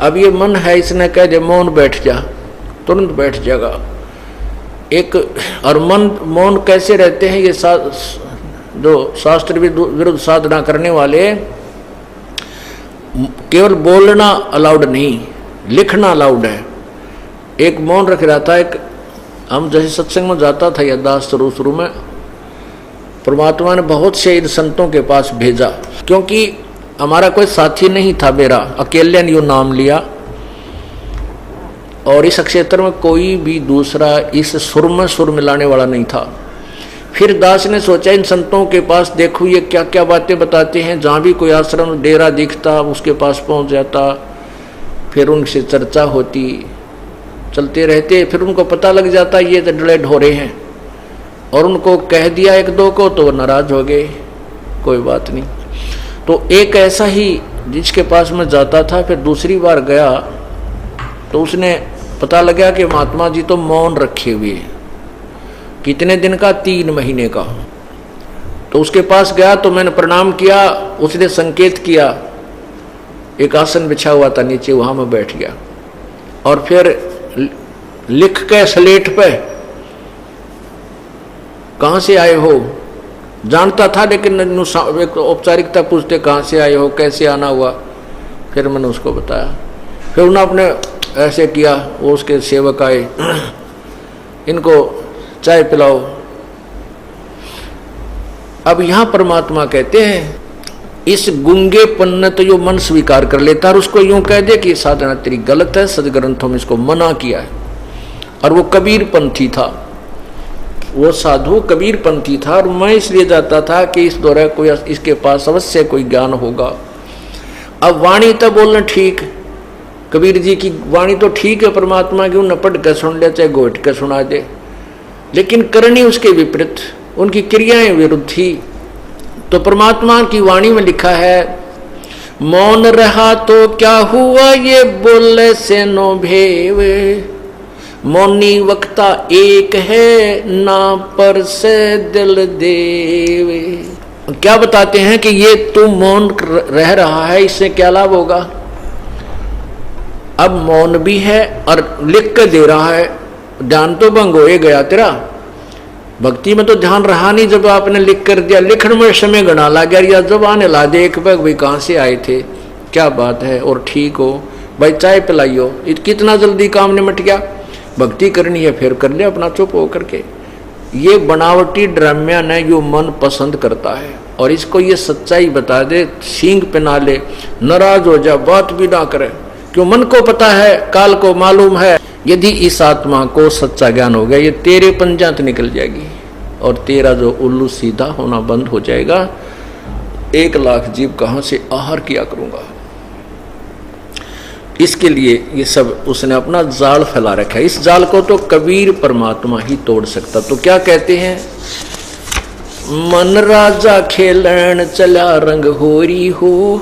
अब ये मन है, इसने कह दे मौन बैठ जा, तुरंत बैठ जाएगा। एक और मन मौन कैसे रहते हैं, ये जो शास्त्र विरुद्ध साधना करने वाले, केवल बोलना अलाउड नहीं, लिखना अलाउड है। एक मौन रख रहा था, एक हम जैसे सत्संग में जाता था यदास शुरू में, परमात्मा ने बहुत से इन संतों के पास भेजा, क्योंकि हमारा कोई साथी नहीं था, मेरा अकेले ने यो नाम लिया, और इस क्षेत्र में कोई भी दूसरा इस सुर में सुर मिलाने वाला नहीं था। फिर दास ने सोचा इन संतों के पास देखूं ये क्या क्या बातें बताते हैं, जहाँ भी कोई आश्रम डेरा दिखता उसके पास पहुँच जाता, फिर उनसे चर्चा होती, चलते रहते, फिर उनको पता लग जाता ये तो डले ढोरे हैं, और उनको कह दिया एक दो को तो नाराज हो गए, कोई बात नहीं। तो एक ऐसा ही जिसके पास मैं जाता था, फिर दूसरी बार गया तो उसने पता लगा कि महात्मा जी तो मौन रखे हुए हैं। कितने दिन का? 3 महीने का। तो उसके पास गया तो मैंने प्रणाम किया, उसने संकेत किया, एक आसन बिछा हुआ था नीचे, वहां मैं बैठ गया और फिर लिख के स्लेट पे कहां से आए हो, जानता था लेकिन एक औपचारिकता पूछते कहां से आए हो, कैसे आना हुआ, फिर मैंने उसको बताया। फिर उन्होंने अपने ऐसे किया, वो उसके सेवक आए, इनको चाय पिलाओ। अब यहां परमात्मा कहते हैं इस गूंगेपन ने तो यो मन स्वीकार कर लेता और उसको यूं कह दे कि साधना तेरी गलत है, सदग्रंथों में इसको मना किया है। और वो कबीर पंथी था, वो साधु कबीर पंथी था, और मैं इसलिए जाता था कि इस दौरान कोई इसके पास अवश्य कोई ज्ञान होगा। अब वाणी तो बोलना ठीक, कबीर जी की वाणी तो ठीक है, परमात्मा की उन्हें पढ़ कर सुन ले चाहे घोट कर सुना दे, लेकिन करनी उसके विपरीत, उनकी क्रियाएं विरुद्ध थी। तो परमात्मा की वाणी में लिखा है, मौन रहा तो क्या हुआ ये बोले से नो भेव, मौनी वक्ता एक है ना पर से दिल देवे। क्या बताते हैं कि ये तू मौन रह रहा है, इससे क्या लाभ होगा? अब मौन भी है और लिख कर दे रहा है, ध्यान तो भंग हो गया तेरा। भक्ति में तो ध्यान रहा नहीं, जब आपने लिख कर दिया, लिखने में समय गणा ला गया, या जब आने ला दे एक बार भाई कहाँ से आए थे, क्या बात है, और ठीक हो भाई चाय पिलाइयो, कितना जल्दी काम निमट गया। भक्ति करनी है फिर कर ले अपना चुप हो करके। ये बनावटी ड्रामिया ने यो मन पसंद करता है, और इसको ये सच्चाई बता दे, सींग पिना ले, नाराज हो जा, बात भी ना करे, क्यों मन को पता है, काल को मालूम है। यदि इस आत्मा को सच्चा ज्ञान हो गया, ये तेरे पंजात निकल जाएगी और तेरा जो उल्लू सीधा होना बंद हो जाएगा। 1 लाख जीव कहां से आहार किया करूंगा। इसके लिए ये सब उसने अपना जाल फैला रखा है। इस जाल को तो कबीर परमात्मा ही तोड़ सकता। तो क्या कहते हैं, मन राजा खेलन चला रंग होरी हो,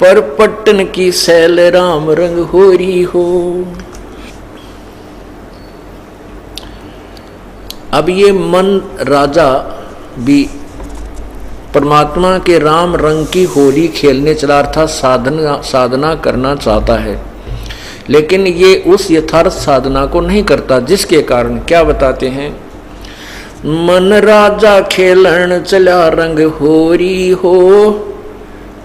पर पट्टन की सैल राम रंग होरी हो। अब ये मन राजा भी परमात्मा के राम रंग की होली खेलने चला, अर्थात साधना करना चाहता है, लेकिन ये उस यथार्थ साधना को नहीं करता, जिसके कारण क्या बताते हैं, मन राजा खेलन चला रंग होरी हो,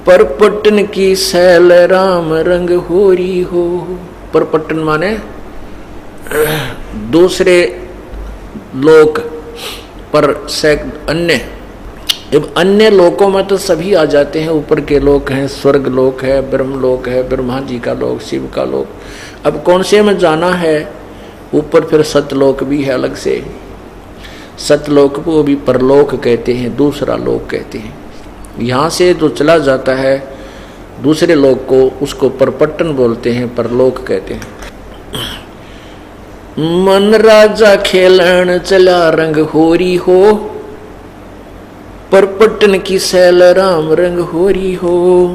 पर पट्टन की सैल राम रंग होरी हो। पर पट्टन माने दूसरे लोक, पर अन्य। अब अन्य लोकों में तो सभी आ जाते हैं, ऊपर के लोक हैं, स्वर्ग लोक है, ब्रह्म लोक है, ब्रह्मा जी का लोक, शिव का लोक। अब कौन से में जाना है, ऊपर फिर सतलोक भी है अलग से। सतलोक को भी परलोक कहते हैं, दूसरा लोक कहते हैं। यहाँ से जो चला जाता है दूसरे लोक को, उसको परपट्टन बोलते हैं, परलोक कहते हैं। मन राजा खेलन चला रंग होरी हो, पर पट्टन की सैल राम रंग होरी हो।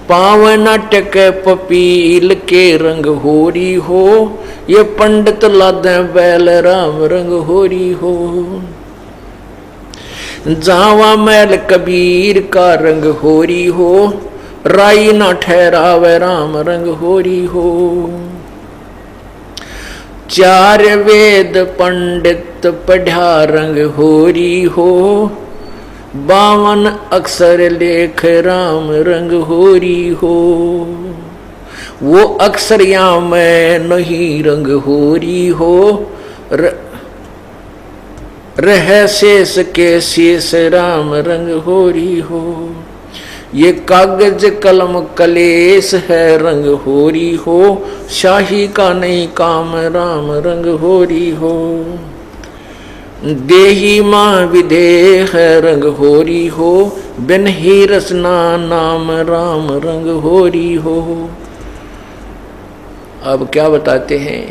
पावन नाटक पपील के रंग होरी हो, ये पंडित लादे बैल राम रंग होरी हो। जावा मैल कबीर का रंग होरी हो, राई न ठहरावे राम रंग होरी हो। चार वेद पंडित पढ़ा रंग होरी हो, 52 अक्षर लेख राम रंग होरी हो। वो अक्षर या मैं नहीं रंग होरी हो, रह शेष के शेष राम रंग होरी हो। ये कागज कलम कलेश है रंग होरी हो, शाही का नहीं काम राम रंग होरी हो। देही माँ विदेह है रंग होरी हो, बिन ही रसना नाम राम रंग होरी हो। अब क्या बताते हैं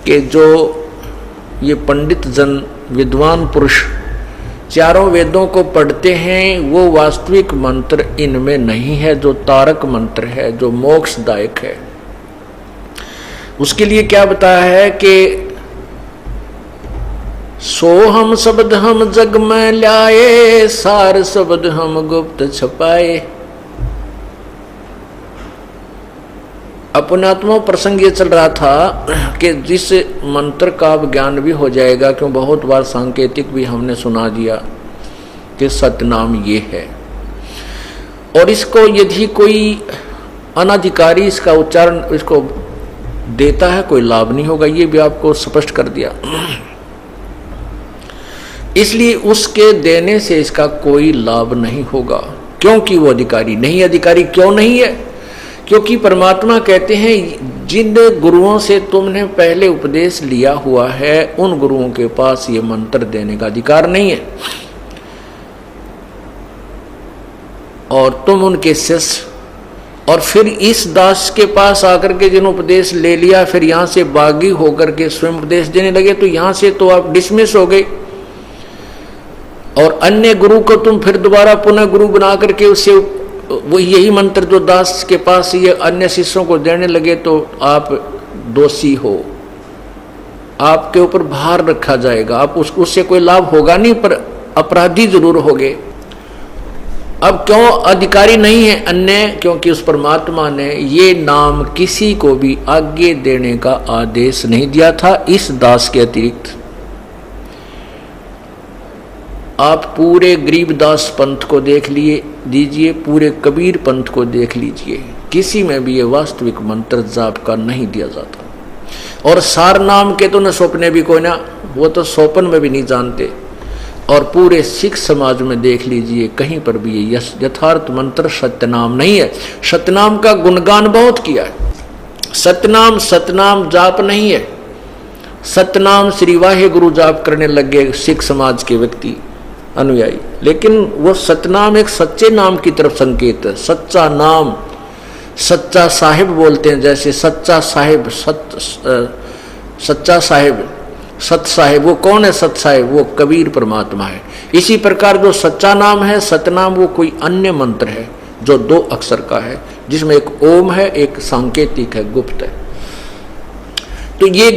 कि जो ये पंडित जन विद्वान पुरुष चारों वेदों को पढ़ते हैं, वो वास्तविक मंत्र इनमें नहीं है, जो तारक मंत्र है, जो मोक्षदायक है। उसके लिए क्या बताया है कि सो हम शब्द हम जग में लाए, सार शब्द हम गुप्त छपाए। अपनात्मा प्रसंग ये चल रहा था कि जिस मंत्र का ज्ञान भी हो जाएगा, क्यों बहुत बार सांकेतिक भी हमने सुना दिया कि सतनाम ये है, और इसको यदि कोई अनाधिकारी इसका उच्चारण इसको देता है, कोई लाभ नहीं होगा, ये भी आपको स्पष्ट कर दिया। इसलिए उसके देने से इसका कोई लाभ नहीं होगा, क्योंकि वो अधिकारी नहीं। अधिकारी क्यों नहीं है? क्योंकि परमात्मा कहते हैं जिन गुरुओं से तुमने पहले उपदेश लिया हुआ है, उन गुरुओं के पास ये मंत्र देने का अधिकार नहीं है, और तुम उनके शिष्य। और फिर इस दास के पास आकर के जिन उपदेश ले लिया, फिर यहाँ से बागी होकर के स्वयं उपदेश देने लगे, तो यहाँ से तो आप डिसमिस हो गए। और अन्य गुरु को तुम फिर दोबारा पुनः गुरु बना करके उससे वो यही मंत्र जो दास के पास ये अन्य शिष्यों को देने लगे, तो आप दोषी हो, आपके ऊपर भार रखा जाएगा, आप उससे कोई लाभ होगा नहीं, पर अपराधी जरूर होगे। अब क्यों अधिकारी नहीं है अन्य? क्योंकि उस परमात्मा ने ये नाम किसी को भी आगे देने का आदेश नहीं दिया था इस दास के अतिरिक्त। आप पूरे गरीबदास पंथ को देख दीजिए, पूरे कबीर पंथ को देख लीजिए, किसी में भी ये वास्तविक मंत्र जाप का नहीं दिया जाता। और सार नाम के तो न सौंपने भी कोई ना, वो तो सौंपन में भी नहीं जानते। और पूरे सिख समाज में देख लीजिए, कहीं पर भी ये यथार्थ मंत्र सत्यनाम नहीं है। सतनाम का गुणगान बहुत किया है, सतनाम जाप नहीं है। सतनाम श्री वाहे गुरु जाप करने लग गए सिख समाज के व्यक्ति अनुयायी, लेकिन वो सतनाम एक सच्चे नाम की तरफ संकेत है। सच्चा नाम, सच्चा साहिब बोलते हैं, जैसे सच्चा साहिब, सच्चा साहिब, सत साहिब, वो कौन है सत साहिब? वो कबीर परमात्मा है। इसी प्रकार जो सच्चा नाम है सतनाम, वो कोई अन्य मंत्र है जो 2 अक्षर का है, जिसमें एक ओम है, एक सांकेतिक है, गुप्त है। तो ये